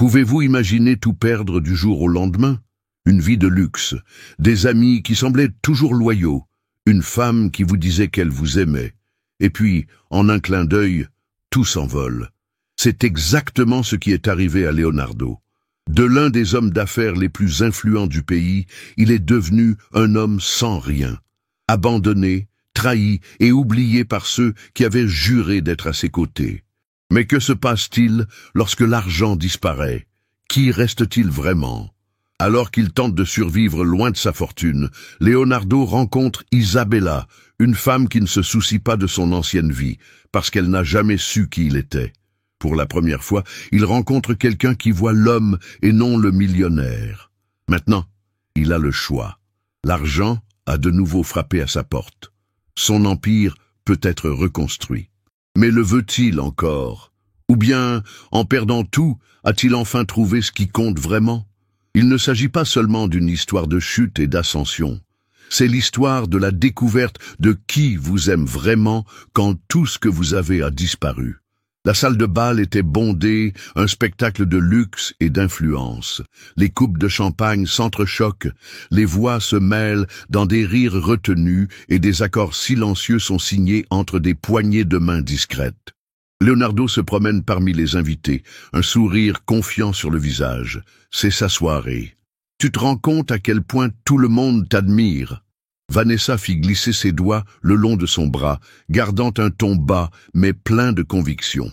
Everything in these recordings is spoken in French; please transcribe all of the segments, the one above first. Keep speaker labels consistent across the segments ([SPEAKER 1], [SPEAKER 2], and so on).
[SPEAKER 1] Pouvez-vous imaginer tout perdre du jour au lendemain? Une vie de luxe, des amis qui semblaient toujours loyaux, une femme qui vous disait qu'elle vous aimait. Et puis, en un clin d'œil, tout s'envole. C'est exactement ce qui est arrivé à Leonardo. De l'un des hommes d'affaires les plus influents du pays, il est devenu un homme sans rien, abandonné, trahi et oublié par ceux qui avaient juré d'être à ses côtés. Mais que se passe-t-il lorsque l'argent disparaît? Qui reste-t-il vraiment? Alors qu'il tente de survivre loin de sa fortune, Leonardo rencontre Isabella, une femme qui ne se soucie pas de son ancienne vie, parce qu'elle n'a jamais su qui il était. Pour la première fois, il rencontre quelqu'un qui voit l'homme et non le millionnaire. Maintenant, il a le choix. L'argent a de nouveau frappé à sa porte. Son empire peut être reconstruit. Mais le veut-il encore? Ou bien, en perdant tout, a-t-il enfin trouvé ce qui compte vraiment? Il ne s'agit pas seulement d'une histoire de chute et d'ascension. C'est l'histoire de la découverte de qui vous aime vraiment quand tout ce que vous avez a disparu. La salle de bal était bondée, un spectacle de luxe et d'influence. Les coupes de champagne s'entrechoquent, les voix se mêlent dans des rires retenus et des accords silencieux sont signés entre des poignées de mains discrètes. Leonardo se promène parmi les invités, un sourire confiant sur le visage. C'est sa soirée. Tu te rends compte à quel point tout le monde t'admire? Vanessa fit glisser ses doigts le long de son bras, gardant un ton bas mais plein de conviction.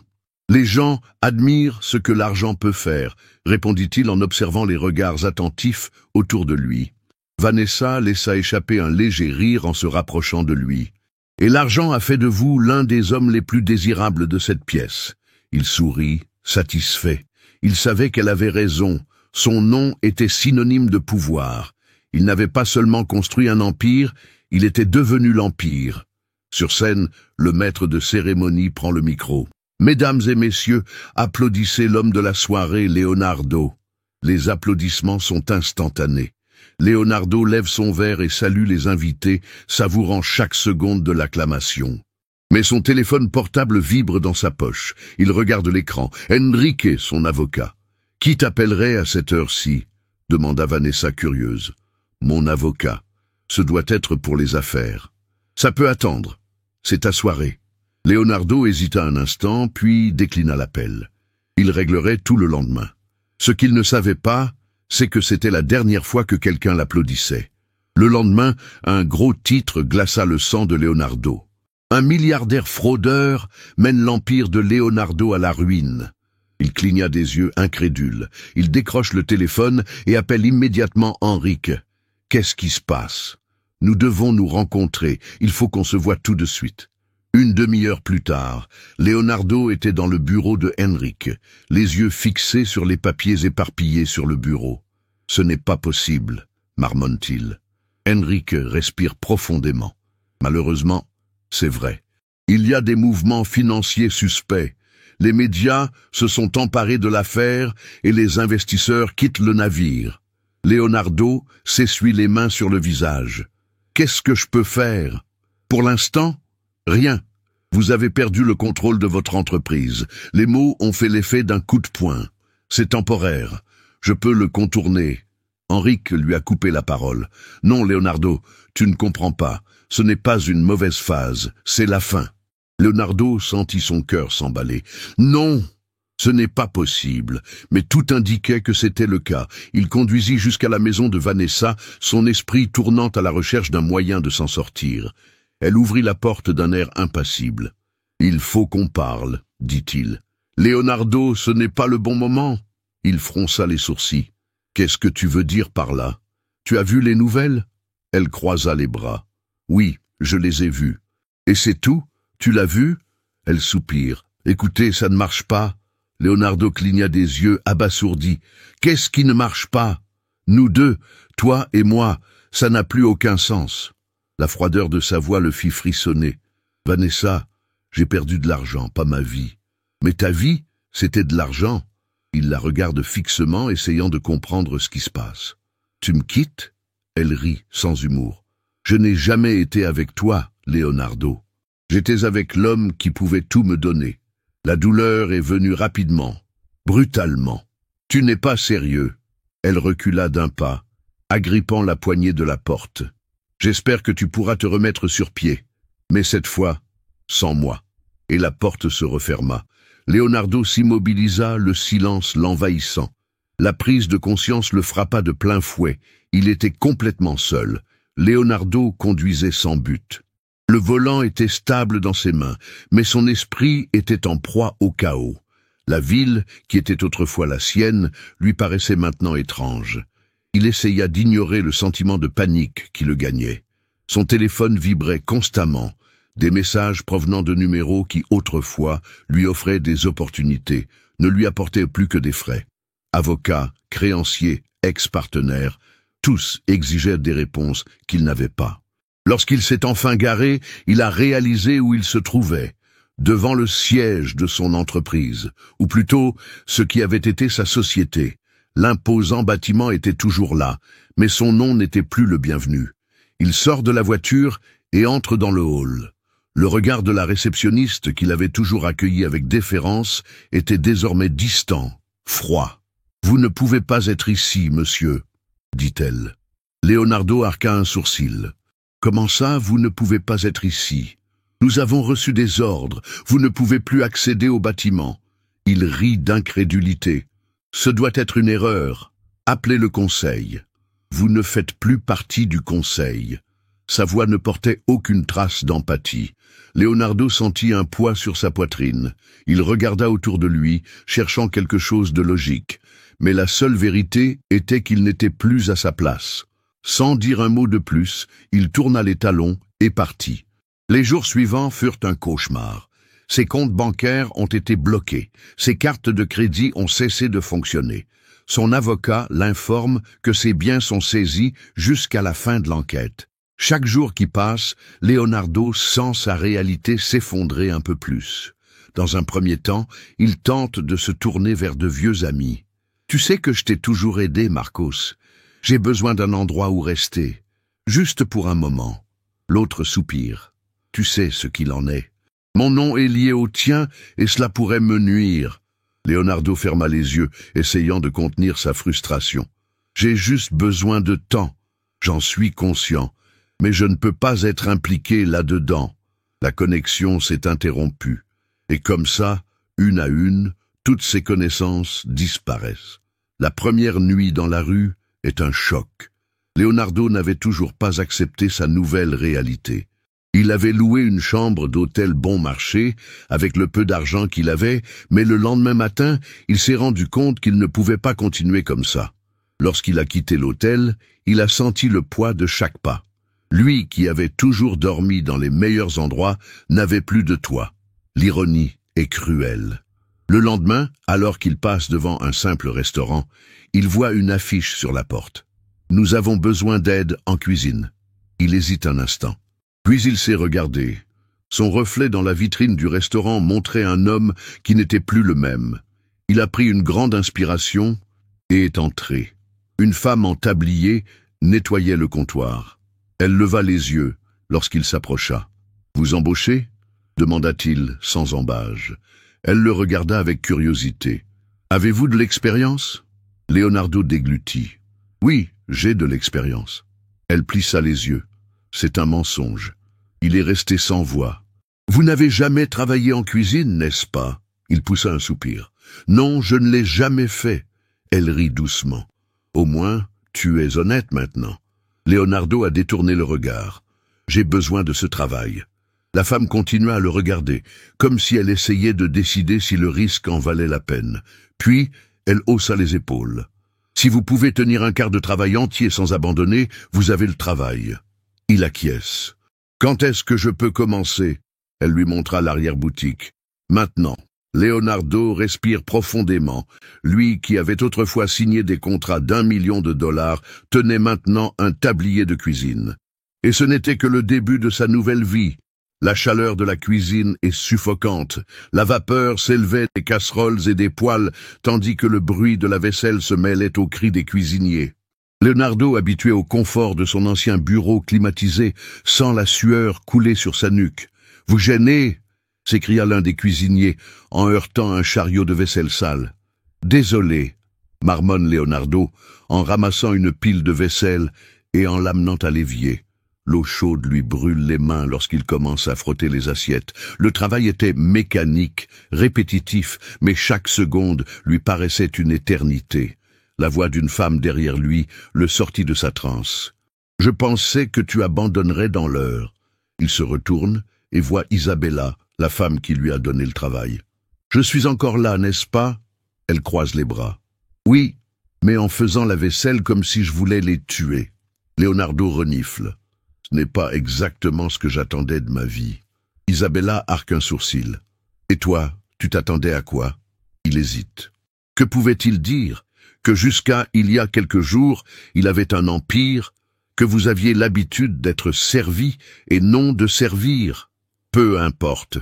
[SPEAKER 1] Les gens admirent ce que l'argent peut faire, répondit-il en observant les regards attentifs autour de lui. Vanessa laissa échapper un léger rire en se rapprochant de lui. Et l'argent a fait de vous l'un des hommes les plus désirables de cette pièce. Il sourit, satisfait. Il savait qu'elle avait raison. Son nom était synonyme de pouvoir. Il n'avait pas seulement construit un empire, il était devenu l'empire. Sur scène, le maître de cérémonie prend le micro. Mesdames et messieurs, applaudissez l'homme de la soirée, Leonardo. Les applaudissements sont instantanés. Leonardo lève son verre et salue les invités, savourant chaque seconde de l'acclamation. Mais son téléphone portable vibre dans sa poche. Il regarde l'écran. Enrique, son avocat. « Qui t'appellerait à cette heure-ci » demanda Vanessa curieuse. « Mon avocat. Ce doit être pour les affaires. Ça peut attendre. C'est ta soirée. » Leonardo hésita un instant, puis déclina l'appel. Il réglerait tout le lendemain. Ce qu'il ne savait pas, c'est que c'était la dernière fois que quelqu'un l'applaudissait. Le lendemain, un gros titre glaça le sang de Leonardo. Un milliardaire fraudeur mène l'empire de Leonardo à la ruine. Il cligna des yeux incrédule. Il décroche le téléphone et appelle immédiatement Enrique. Qu'est-ce qui se passe? Nous devons nous rencontrer. Il faut qu'on se voie tout de suite. Une demi-heure plus tard, Leonardo était dans le bureau de Enrique, les yeux fixés sur les papiers éparpillés sur le bureau. « Ce n'est pas possible », marmonne-t-il. Enrique respire profondément. Malheureusement, c'est vrai. Il y a des mouvements financiers suspects. Les médias se sont emparés de l'affaire et les investisseurs quittent le navire. Leonardo s'essuie les mains sur le visage. « Qu'est-ce que je peux faire? Pour l'instant, rien. Vous avez perdu le contrôle de votre entreprise. Les mots ont fait l'effet d'un coup de poing. C'est temporaire. Je peux le contourner. » Enrique lui a coupé la parole. « Non, Leonardo, tu ne comprends pas. Ce n'est pas une mauvaise phase, c'est la fin. » Leonardo sentit son cœur s'emballer. « Non, ce n'est pas possible. » Mais tout indiquait que c'était le cas. Il conduisit jusqu'à la maison de Vanessa, son esprit tournant à la recherche d'un moyen de s'en sortir. Elle ouvrit la porte d'un air impassible. « Il faut qu'on parle, » dit-il. « Leonardo, ce n'est pas le bon moment. » Il fronça les sourcils. « Qu'est-ce que tu veux dire par là? Tu as vu les nouvelles ?» Elle croisa les bras. « Oui, je les ai vues. »« Et c'est tout? Tu l'as vu ?» Elle soupire. « Écoutez, ça ne marche pas. » Leonardo cligna des yeux abasourdis. « Qu'est-ce qui ne marche pas? Nous deux, toi et moi, ça n'a plus aucun sens. » La froideur de sa voix le fit frissonner. « Vanessa, j'ai perdu de l'argent, pas ma vie. »« Mais ta vie, c'était de l'argent. » Il la regarde fixement, essayant de comprendre ce qui se passe. « Tu me quittes ?» Elle rit, sans humour. « Je n'ai jamais été avec toi, Leonardo. J'étais avec l'homme qui pouvait tout me donner. La douleur est venue rapidement, brutalement. Tu n'es pas sérieux. Elle recula d'un pas, agrippant la poignée de la porte. J'espère que tu pourras te remettre sur pied, mais cette fois, sans moi. Et la porte se referma. Leonardo s'immobilisa, le silence l'envahissant. La prise de conscience le frappa de plein fouet. Il était complètement seul. Leonardo conduisait sans but. Le volant était stable dans ses mains, mais son esprit était en proie au chaos. La ville, qui était autrefois la sienne, lui paraissait maintenant étrange. Il essaya d'ignorer le sentiment de panique qui le gagnait. Son téléphone vibrait constamment, des messages provenant de numéros qui, autrefois, lui offraient des opportunités, ne lui apportaient plus que des frais. Avocats, créanciers, ex-partenaires, tous exigeaient des réponses qu'il n'avait pas. Lorsqu'il s'est enfin garé, il a réalisé où il se trouvait, devant le siège de son entreprise, ou plutôt ce qui avait été sa société. L'imposant bâtiment était toujours là, mais son nom n'était plus le bienvenu. Il sort de la voiture et entre dans le hall. Le regard de la réceptionniste, qu'il avait toujours accueilli avec déférence, était désormais distant, froid. « Vous ne pouvez pas être ici, monsieur », dit-elle. Leonardo arqua un sourcil. « Comment ça, vous ne pouvez pas être ici? Nous avons reçu des ordres, vous ne pouvez plus accéder au bâtiment. » Il rit d'incrédulité. « Ce doit être une erreur. Appelez le conseil. » « Vous ne faites plus partie du conseil. » Sa voix ne portait aucune trace d'empathie. Leonardo sentit un poids sur sa poitrine. Il regarda autour de lui, cherchant quelque chose de logique. Mais la seule vérité était qu'il n'était plus à sa place. Sans dire un mot de plus, il tourna les talons et partit. Les jours suivants furent un cauchemar. Ses comptes bancaires ont été bloqués. Ses cartes de crédit ont cessé de fonctionner. Son avocat l'informe que ses biens sont saisis jusqu'à la fin de l'enquête. Chaque jour qui passe, Leonardo sent sa réalité s'effondrer un peu plus. Dans un premier temps, il tente de se tourner vers de vieux amis. « Tu sais que je t'ai toujours aidé, Marcos. J'ai besoin d'un endroit où rester. Juste pour un moment. » L'autre soupire. « Tu sais ce qu'il en est. Mon nom est lié au tien et cela pourrait me nuire. » Leonardo ferma les yeux, essayant de contenir sa frustration. « J'ai juste besoin de temps. J'en suis conscient. Mais je ne peux pas être impliqué là-dedans. » La connexion s'est interrompue. Et comme ça, une à une, toutes ses connaissances disparaissent. La première nuit dans la rue est un choc. Leonardo n'avait toujours pas accepté sa nouvelle réalité. Il avait loué une chambre d'hôtel bon marché, avec le peu d'argent qu'il avait, mais le lendemain matin, il s'est rendu compte qu'il ne pouvait pas continuer comme ça. Lorsqu'il a quitté l'hôtel, il a senti le poids de chaque pas. Lui, qui avait toujours dormi dans les meilleurs endroits, n'avait plus de toit. L'ironie est cruelle. Le lendemain, alors qu'il passe devant un simple restaurant, il voit une affiche sur la porte. « Nous avons besoin d'aide en cuisine. » Il hésite un instant. Puis il s'est regardé. Son reflet dans la vitrine du restaurant montrait un homme qui n'était plus le même. Il a pris une grande inspiration et est entré. Une femme en tablier nettoyait le comptoir. Elle leva les yeux lorsqu'il s'approcha. « Vous embauchez ?» demanda-t-il sans ambages. Elle le regarda avec curiosité. « Avez-vous de l'expérience ?» Leonardo déglutit. « Oui, j'ai de l'expérience. » Elle plissa les yeux. C'est un mensonge. Il est resté sans voix. « Vous n'avez jamais travaillé en cuisine, n'est-ce pas ?» Il poussa un soupir. « Non, je ne l'ai jamais fait. » Elle rit doucement. « Au moins, tu es honnête maintenant. » Leonardo a détourné le regard. « J'ai besoin de ce travail. » La femme continua à le regarder, comme si elle essayait de décider si le risque en valait la peine. Puis, elle haussa les épaules. « Si vous pouvez tenir un quart de travail entier sans abandonner, vous avez le travail. » Il acquiesce. « Quand est-ce que je peux commencer ?» Elle lui montra l'arrière-boutique. « Maintenant. » Leonardo respire profondément. Lui qui avait autrefois signé des contrats d'1 million de dollars tenait maintenant un tablier de cuisine. Et ce n'était que le début de sa nouvelle vie. La chaleur de la cuisine est suffocante. La vapeur s'élevait des casseroles et des poêles, tandis que le bruit de la vaisselle se mêlait aux cris des cuisiniers. Leonardo, habitué au confort de son ancien bureau climatisé, sent la sueur couler sur sa nuque. « Vous gênez ?» s'écria l'un des cuisiniers, en heurtant un chariot de vaisselle sale. « Désolé. » marmonne Leonardo, en ramassant une pile de vaisselle et en l'amenant à l'évier. L'eau chaude lui brûle les mains lorsqu'il commence à frotter les assiettes. Le travail était mécanique, répétitif, mais chaque seconde lui paraissait une éternité. La voix d'une femme derrière lui le sortit de sa transe. « Je pensais que tu abandonnerais dans l'heure. » Il se retourne et voit Isabella, la femme qui lui a donné le travail. « Je suis encore là, n'est-ce pas ?» Elle croise les bras. « Oui, mais en faisant la vaisselle comme si je voulais les tuer. » Leonardo renifle. « Ce n'est pas exactement ce que j'attendais de ma vie. » Isabella arque un sourcil. « Et toi, tu t'attendais à quoi ?» Il hésite. Que pouvait-il dire? Que jusqu'à il y a quelques jours, il avait un empire, que vous aviez l'habitude d'être servi et non de servir. Peu importe,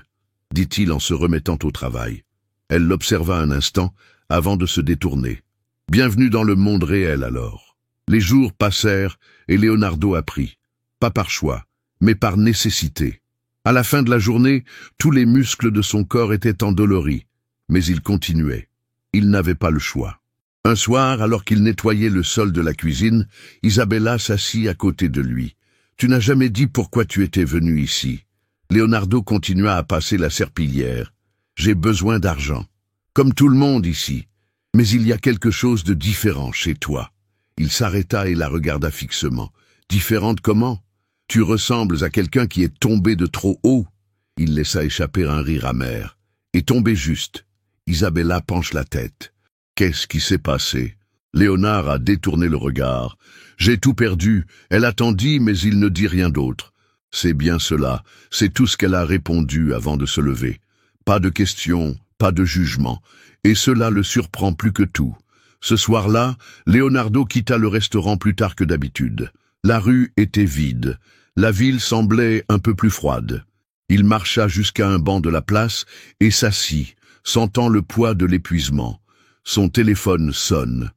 [SPEAKER 1] dit-il en se remettant au travail. Elle l'observa un instant avant de se détourner. Bienvenue dans le monde réel alors. Les jours passèrent et Leonardo apprit, pas par choix, mais par nécessité. À la fin de la journée, tous les muscles de son corps étaient endoloris, mais il continuait. Il n'avait pas le choix. Un soir, alors qu'il nettoyait le sol de la cuisine, Isabella s'assit à côté de lui. « Tu n'as jamais dit pourquoi tu étais venu ici. » Leonardo continua à passer la serpillière. « J'ai besoin d'argent. Comme tout le monde ici. Mais il y a quelque chose de différent chez toi. » Il s'arrêta et la regarda fixement. « Différente comment? Tu ressembles à quelqu'un qui est tombé de trop haut. » Il laissa échapper un rire amer. « Et tombé juste. » Isabella penche la tête. Qu'est-ce qui s'est passé? Léonard a détourné le regard. J'ai tout perdu. Elle attendit, mais il ne dit rien d'autre. C'est bien cela. C'est tout ce qu'elle a répondu avant de se lever. Pas de questions, pas de jugement. Et cela le surprend plus que tout. Ce soir-là, Leonardo quitta le restaurant plus tard que d'habitude. La rue était vide. La ville semblait un peu plus froide. Il marcha jusqu'à un banc de la place et s'assit, sentant le poids de l'épuisement. Son téléphone sonne.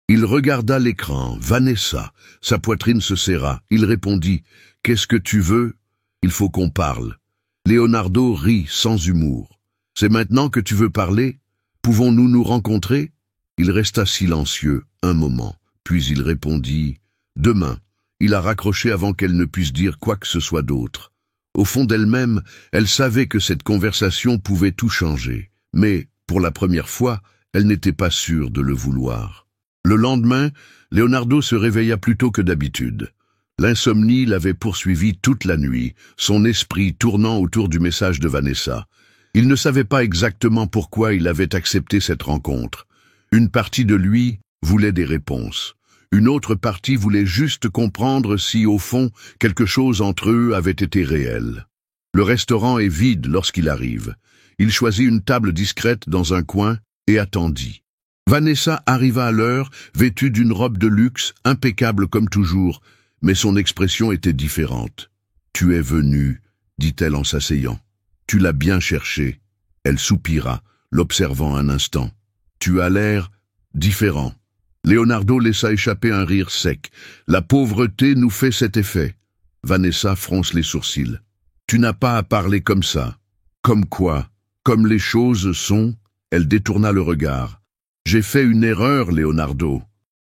[SPEAKER 1] Il regarda l'écran. Vanessa. Sa poitrine se serra. Il répondit. « Qu'est-ce que tu veux? Il faut qu'on parle. » Leonardo rit sans humour. « C'est maintenant que tu veux parler? Pouvons-nous nous rencontrer ?» Il resta silencieux un moment, puis il répondit « Demain. » Il a raccroché avant qu'elle ne puisse dire quoi que ce soit d'autre. Au fond d'elle-même, elle savait que cette conversation pouvait tout changer. Mais, pour la première fois, elle n'était pas sûre de le vouloir. Le lendemain, Leonardo se réveilla plus tôt que d'habitude. L'insomnie l'avait poursuivi toute la nuit, son esprit tournant autour du message de Vanessa. Il ne savait pas exactement pourquoi il avait accepté cette rencontre. Une partie de lui voulait des réponses. Une autre partie voulait juste comprendre si, au fond, quelque chose entre eux avait été réel. Le restaurant est vide lorsqu'il arrive. Il choisit une table discrète dans un coin et attendit. Vanessa arriva à l'heure, vêtue d'une robe de luxe, impeccable comme toujours, mais son expression était différente. « Tu es venu, » dit-elle en s'asseyant. « Tu l'as bien cherché. » Elle soupira, l'observant un instant. « Tu as l'air différent. » Leonardo laissa échapper un rire sec. « La pauvreté nous fait cet effet. » Vanessa fronce les sourcils. « Tu n'as pas à parler comme ça. »« Comme quoi? Comme les choses sont ?» Elle détourna le regard. « J'ai fait une erreur, Leonardo. »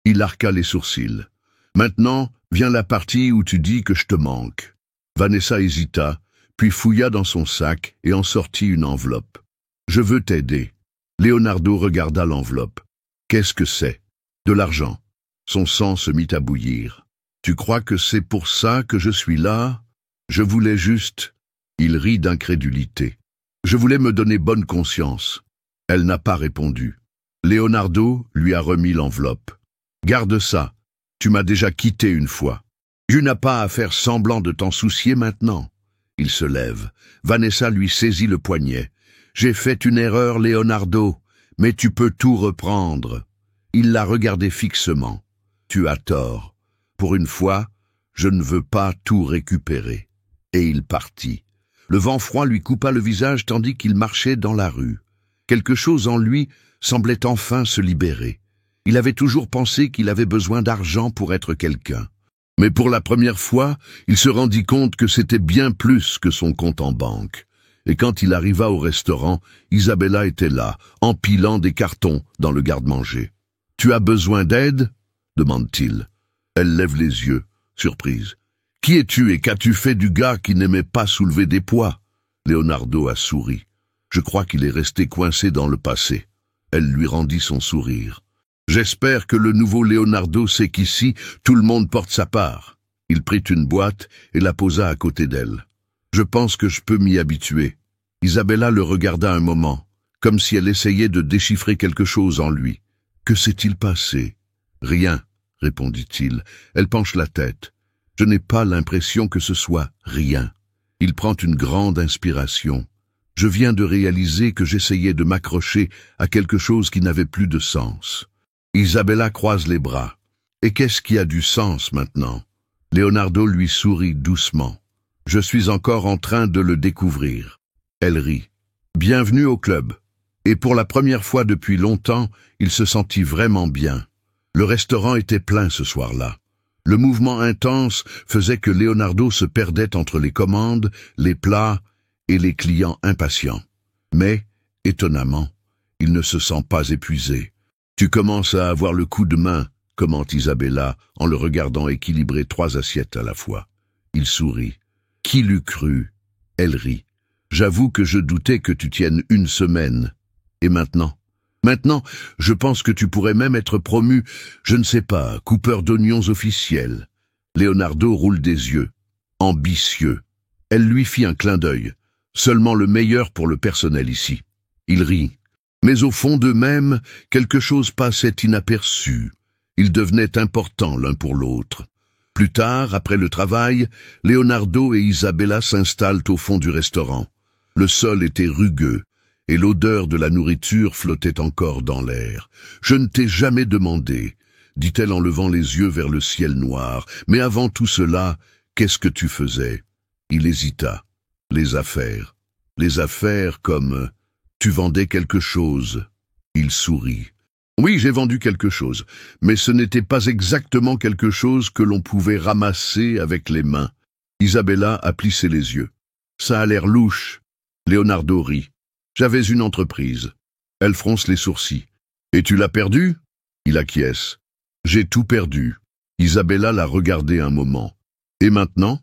[SPEAKER 1] Il arqua les sourcils. « Maintenant, vient la partie où tu dis que je te manque. » Vanessa hésita, puis fouilla dans son sac et en sortit une enveloppe. « Je veux t'aider. » Leonardo regarda l'enveloppe. « Qu'est-ce que c'est? » « De l'argent. » Son sang se mit à bouillir. « Tu crois que c'est pour ça que je suis là? Je voulais juste... » Il rit d'incrédulité. « Je voulais me donner bonne conscience. » Elle n'a pas répondu. Leonardo lui a remis l'enveloppe. « Garde ça. Tu m'as déjà quitté une fois. Tu n'as pas à faire semblant de t'en soucier maintenant. » Il se lève. Vanessa lui saisit le poignet. « J'ai fait une erreur, Leonardo, mais tu peux tout reprendre. » Il la regardait fixement. « Tu as tort. Pour une fois, je ne veux pas tout récupérer. » Et il partit. Le vent froid lui coupa le visage tandis qu'il marchait dans la rue. Quelque chose en lui semblait enfin se libérer. Il avait toujours pensé qu'il avait besoin d'argent pour être quelqu'un. Mais pour la première fois, il se rendit compte que c'était bien plus que son compte en banque. Et quand il arriva au restaurant, Isabella était là, empilant des cartons dans le garde-manger. Tu as besoin d'aide? Demande-t-il. Elle lève les yeux, surprise. Qui es-tu et qu'as-tu fait du gars qui n'aimait pas soulever des poids? Leonardo a souri. Je crois qu'il est resté coincé dans le passé. Elle lui rendit son sourire. J'espère que le nouveau Leonardo sait qu'ici, tout le monde porte sa part. Il prit une boîte et la posa à côté d'elle. Je pense que je peux m'y habituer. Isabella le regarda un moment, comme si elle essayait de déchiffrer quelque chose en lui. Que s'est-il passé? Rien, répondit-il. Elle penche la tête. Je n'ai pas l'impression que ce soit rien. Il prend une grande inspiration. Je viens de réaliser que j'essayais de m'accrocher à quelque chose qui n'avait plus de sens. Isabella croise les bras. Et qu'est-ce qui a du sens maintenant? Leonardo lui sourit doucement. Je suis encore en train de le découvrir. Elle rit. Bienvenue au club. Et pour la première fois depuis longtemps, il se sentit vraiment bien. Le restaurant était plein ce soir-là. Le mouvement intense faisait que Leonardo se perdait entre les commandes, les plats et les clients impatients. Mais, étonnamment, il ne se sent pas épuisé. Tu commences à avoir le coup de main, commente Isabella en le regardant équilibrer 3 assiettes à la fois. Il sourit. Qui l'eût cru? Elle rit. J'avoue que je doutais que tu tiennes 1 semaine. Et maintenant? Maintenant, je pense que tu pourrais même être promu, je ne sais pas, coupeur d'oignons officiel. Leonardo roule des yeux. Ambitieux. Elle lui fit un clin d'œil. Seulement le meilleur pour le personnel ici. Il rit. Mais au fond d'eux-mêmes, quelque chose passait inaperçu. Ils devenaient importants l'un pour l'autre. Plus tard, après le travail, Leonardo et Isabella s'installent au fond du restaurant. Le sol était rugueux, et l'odeur de la nourriture flottait encore dans l'air. « Je ne t'ai jamais demandé, » dit-elle en levant les yeux vers le ciel noir. « Mais avant tout cela, qu'est-ce que tu faisais ?» Il hésita. « Les affaires. Les affaires comme... Tu vendais quelque chose. » Il sourit. « Oui, j'ai vendu quelque chose, mais ce n'était pas exactement quelque chose que l'on pouvait ramasser avec les mains. » Isabella a plissé les yeux. « Ça a l'air louche. » Leonardo rit. « J'avais une entreprise. » Elle fronce les sourcils. « Et tu l'as perdue ?» Il acquiesce. « J'ai tout perdu. » Isabella l'a regardé un moment. « Et maintenant ?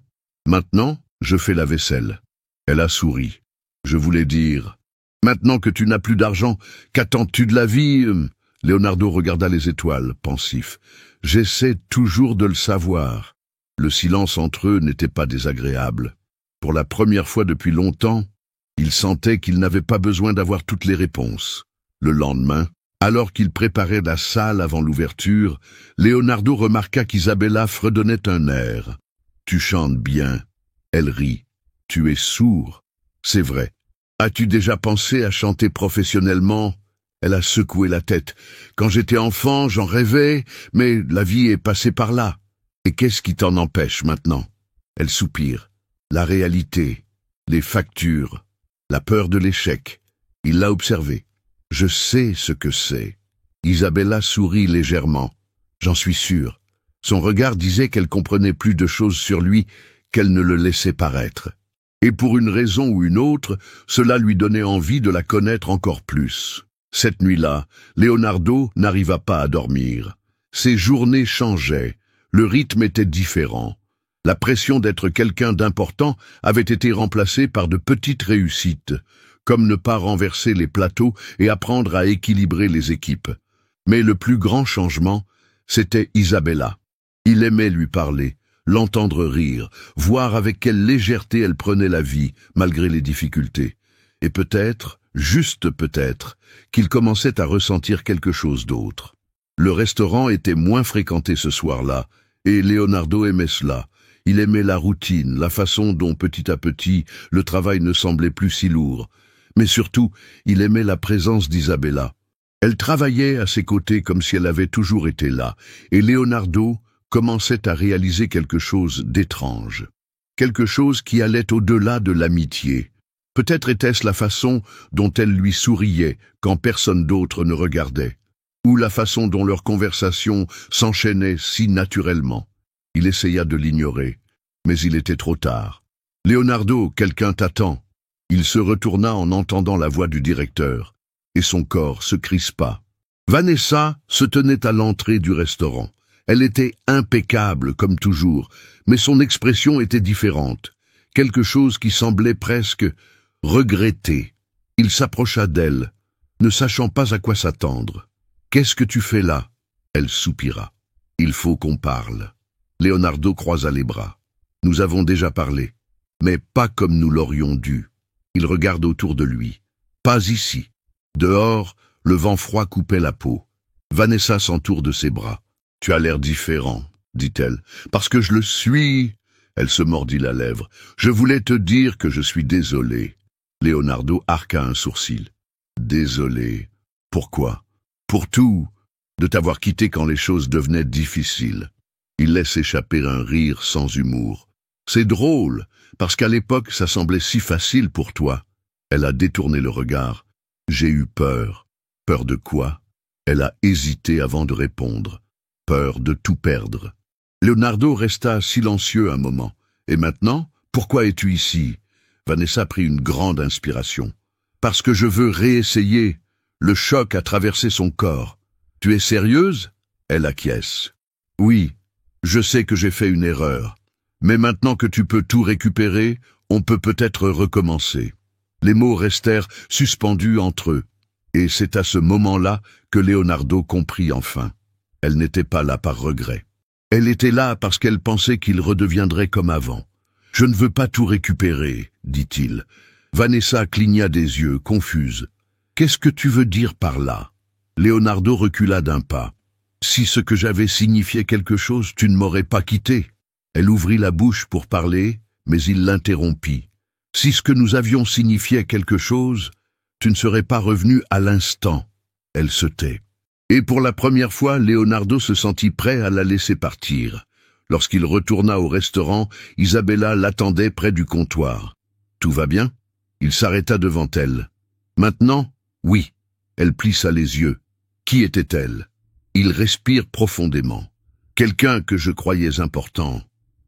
[SPEAKER 1] Maintenant, je fais la vaisselle. » Elle a souri. « Je voulais dire... Maintenant que tu n'as plus d'argent, qu'attends-tu de la vie ?» Leonardo regarda les étoiles, pensif. « J'essaie toujours de le savoir. » Le silence entre eux n'était pas désagréable. Pour la première fois depuis longtemps, il sentait qu'il n'avait pas besoin d'avoir toutes les réponses. Le lendemain, alors qu'il préparait la salle avant l'ouverture, Leonardo remarqua qu'Isabella fredonnait un air. « Tu chantes bien. » Elle rit. « Tu es sourd. » C'est vrai. As-tu déjà pensé à chanter professionnellement? Elle a secoué la tête. Quand j'étais enfant, j'en rêvais, mais la vie est passée par là. Et qu'est-ce qui t'en empêche maintenant? Elle soupire. La réalité, les factures, la peur de l'échec. Il l'a observé. Je sais ce que c'est. Isabella sourit légèrement. J'en suis sûr. Son regard disait qu'elle comprenait plus de choses sur lui qu'elle ne le laissait paraître. Et pour une raison ou une autre, cela lui donnait envie de la connaître encore plus. Cette nuit-là, Leonardo n'arriva pas à dormir. Ses journées changeaient, le rythme était différent. La pression d'être quelqu'un d'important avait été remplacée par de petites réussites, comme ne pas renverser les plateaux et apprendre à équilibrer les équipes. Mais le plus grand changement, c'était Isabella. Il aimait lui parler, l'entendre rire, voir avec quelle légèreté elle prenait la vie, malgré les difficultés. Et peut-être, juste peut-être, qu'il commençait à ressentir quelque chose d'autre. Le restaurant était moins fréquenté ce soir-là, et Leonardo aimait cela. Il aimait la routine, la façon dont, petit à petit, le travail ne semblait plus si lourd. Mais surtout, il aimait la présence d'Isabella. Elle travaillait à ses côtés comme si elle avait toujours été là, et Leonardo commençait à réaliser quelque chose d'étrange. Quelque chose qui allait au-delà de l'amitié. Peut-être était-ce la façon dont elle lui souriait quand personne d'autre ne regardait, ou la façon dont leur conversation s'enchaînait si naturellement. Il essaya de l'ignorer, mais il était trop tard. « Leonardo, quelqu'un t'attend. » Il se retourna en entendant la voix du directeur, et son corps se crispa. Vanessa se tenait à l'entrée du restaurant. Elle était impeccable comme toujours, mais son expression était différente. Quelque chose qui semblait presque regretter. Il s'approcha d'elle, ne sachant pas à quoi s'attendre. « Qu'est-ce que tu fais là ?» Elle soupira. « Il faut qu'on parle. » Leonardo croisa les bras. « Nous avons déjà parlé, mais pas comme nous l'aurions dû. » Il regarde autour de lui. « Pas ici. » Dehors, le vent froid coupait la peau. Vanessa s'entoure de ses bras. « Tu as l'air différent, » dit-elle. « Parce que je le suis. » Elle se mordit la lèvre. « Je voulais te dire que je suis désolé. » Leonardo arqua un sourcil. « Désolé. Pourquoi ? Pour tout. De t'avoir quitté quand les choses devenaient difficiles. » Il laisse échapper un rire sans humour. « C'est drôle, parce qu'à l'époque ça semblait si facile pour toi. » Elle a détourné le regard. « J'ai eu peur. » « Peur de quoi ?» Elle a hésité avant de répondre. « Peur de tout perdre. » Leonardo resta silencieux un moment. « Et maintenant, pourquoi es-tu ici ?» Vanessa prit une grande inspiration. « Parce que je veux réessayer. » Le choc a traversé son corps. « Tu es sérieuse ?» Elle acquiesce. « Oui, je sais que j'ai fait une erreur. Mais maintenant que tu peux tout récupérer, on peut peut-être recommencer. » Les mots restèrent suspendus entre eux. Et c'est à ce moment-là que Leonardo comprit enfin. Elle n'était pas là par regret. Elle était là parce qu'elle pensait qu'il redeviendrait comme avant. « Je ne veux pas tout récupérer, » dit-il. Vanessa cligna des yeux, confuse. « Qu'est-ce que tu veux dire par là ?» Leonardo recula d'un pas. « Si ce que j'avais signifiait quelque chose, tu ne m'aurais pas quitté. » Elle ouvrit la bouche pour parler, mais il l'interrompit. « Si ce que nous avions signifiait quelque chose, tu ne serais pas revenu à l'instant. » Elle se tait. Et pour la première fois, Leonardo se sentit prêt à la laisser partir. Lorsqu'il retourna au restaurant, Isabella l'attendait près du comptoir. « Tout va bien ?» Il s'arrêta devant elle. « Maintenant, oui. » Elle plissa les yeux. Qui était-elle? Il respire profondément. « Quelqu'un que je croyais important. »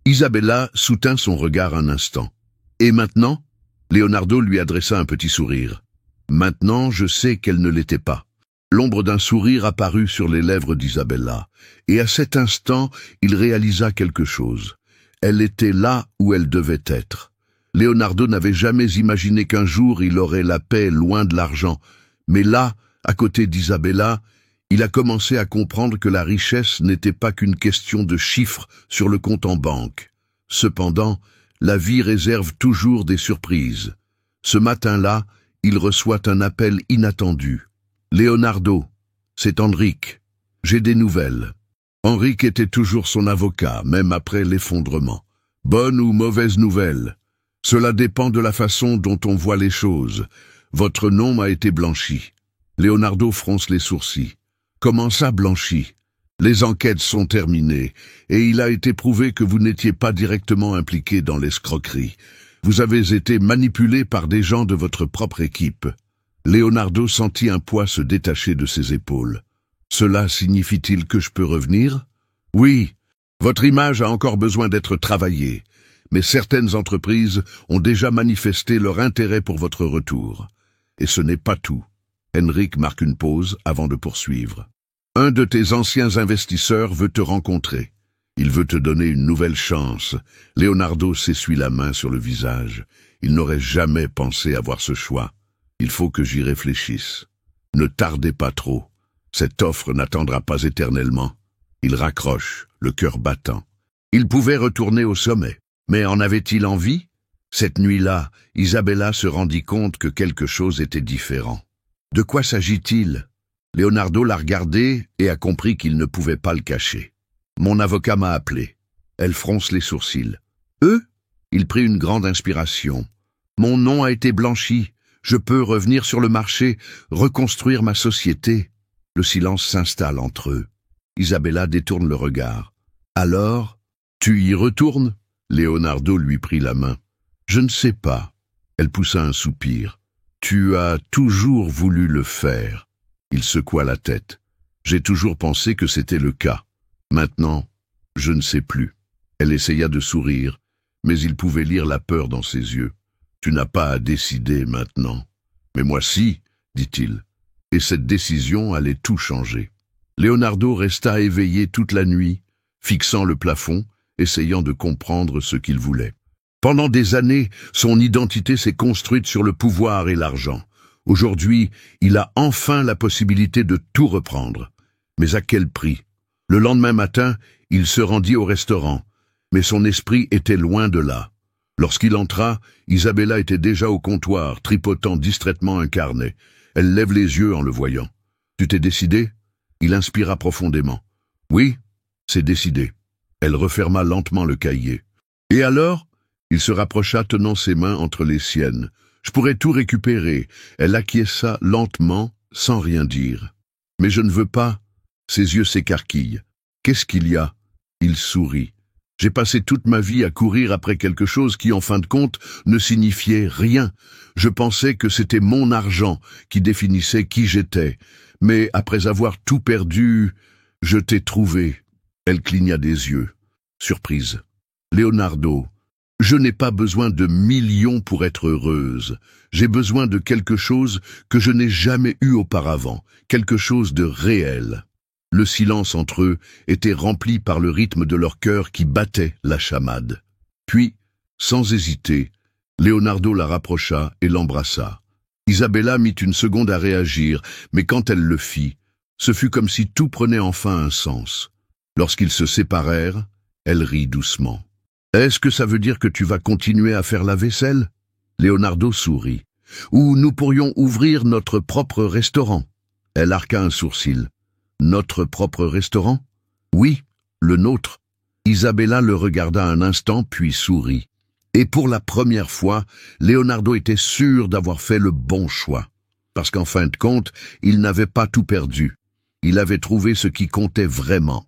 [SPEAKER 1] Isabella soutint son regard un instant. « Et maintenant ?» Leonardo lui adressa un petit sourire. Maintenant, je sais qu'elle ne l'était pas. L'ombre d'un sourire apparut sur les lèvres d'Isabella, et à cet instant, il réalisa quelque chose. Elle était là où elle devait être. Leonardo n'avait jamais imaginé qu'un jour il aurait la paix loin de l'argent, mais là, à côté d'Isabella, il a commencé à comprendre que la richesse n'était pas qu'une question de chiffres sur le compte en banque. Cependant, la vie réserve toujours des surprises. Ce matin-là, il reçoit un appel inattendu. « Leonardo, c'est Henrique. J'ai des nouvelles. » Henrique était toujours son avocat, même après l'effondrement. Bonne ou mauvaise nouvelle? Cela dépend de la façon dont on voit les choses. Votre nom a été blanchi. Leonardo fronce les sourcils. Comment ça, blanchi? Les enquêtes sont terminées, et il a été prouvé que vous n'étiez pas directement impliqué dans l'escroquerie. Vous avez été manipulé par des gens de votre propre équipe. Leonardo sentit un poids se détacher de ses épaules. Cela signifie-t-il que je peux revenir? Oui, votre image a encore besoin d'être travaillée, mais certaines entreprises ont déjà manifesté leur intérêt pour votre retour. Et ce n'est pas tout. Henrique marque une pause avant de poursuivre. Un de tes anciens investisseurs veut te rencontrer. Il veut te donner une nouvelle chance. Leonardo s'essuie la main sur le visage. Il n'aurait jamais pensé avoir ce choix. Il faut que j'y réfléchisse. Ne tardez pas trop. Cette offre n'attendra pas éternellement. Il raccroche, le cœur battant. Il pouvait retourner au sommet. Mais en avait-il envie? Cette nuit-là, Isabella se rendit compte que quelque chose était différent. De quoi s'agit-il? Leonardo l'a regardé et a compris qu'il ne pouvait pas le cacher. Mon avocat m'a appelé. Elle fronce les sourcils. Eux? Il prit une grande inspiration. Mon nom a été blanchi. Je peux revenir sur le marché, reconstruire ma société. Le silence s'installe entre eux. Isabella détourne le regard. Alors, tu y retournes? Leonardo lui prit la main. Je ne sais pas. Elle poussa un soupir. Tu as toujours voulu le faire. Il secoua la tête. J'ai toujours pensé que c'était le cas. Maintenant, je ne sais plus. Elle essaya de sourire, mais il pouvait lire la peur dans ses yeux. Tu n'as pas à décider maintenant. Mais moi si, dit-il. et cette décision allait tout changer. Leonardo resta éveillé toute la nuit, fixant le plafond, essayant de comprendre ce qu'il voulait. Pendant des années, son identité s'est construite sur le pouvoir et l'argent. Aujourd'hui, il a enfin la possibilité de tout reprendre. Mais à quel prix? Le lendemain matin, il se rendit au restaurant, mais son esprit était loin de là. Lorsqu'il entra, Isabella était déjà au comptoir, tripotant distraitement un carnet. Elle lève les yeux en le voyant. « Tu t'es décidé ?» Il inspira profondément. « Oui, c'est décidé. » Elle referma lentement le cahier. « Et alors ?» Il se rapprocha tenant ses mains entre les siennes. « Je pourrais tout récupérer. » Elle acquiesça lentement, sans rien dire. « Mais je ne veux pas. » Ses yeux s'écarquillent. « Qu'est-ce qu'il y a ?» Il sourit. « J'ai passé toute ma vie à courir après quelque chose qui, en fin de compte, ne signifiait rien. Je pensais que c'était mon argent qui définissait qui j'étais. Mais après avoir tout perdu, je t'ai trouvé. » Elle cligna des yeux. Surprise. « Leonardo, je n'ai pas besoin de millions pour être heureuse. J'ai besoin de quelque chose que je n'ai jamais eu auparavant, quelque chose de réel. » Le silence entre eux était rempli par le rythme de leur cœur qui battait la chamade. Puis, sans hésiter, Leonardo la rapprocha et l'embrassa. Isabella mit une seconde à réagir, mais quand elle le fit, ce fut comme si tout prenait enfin un sens. Lorsqu'ils se séparèrent, elle rit doucement. « Est-ce que ça veut dire que tu vas continuer à faire la vaisselle ?» Leonardo sourit. « Ou nous pourrions ouvrir notre propre restaurant ?» Elle arqua un sourcil. « Notre propre restaurant ?»« Oui, le nôtre. » Isabella le regarda un instant puis sourit. Et pour la première fois, Leonardo était sûr d'avoir fait le bon choix. Parce qu'en fin de compte, il n'avait pas tout perdu. Il avait trouvé ce qui comptait vraiment.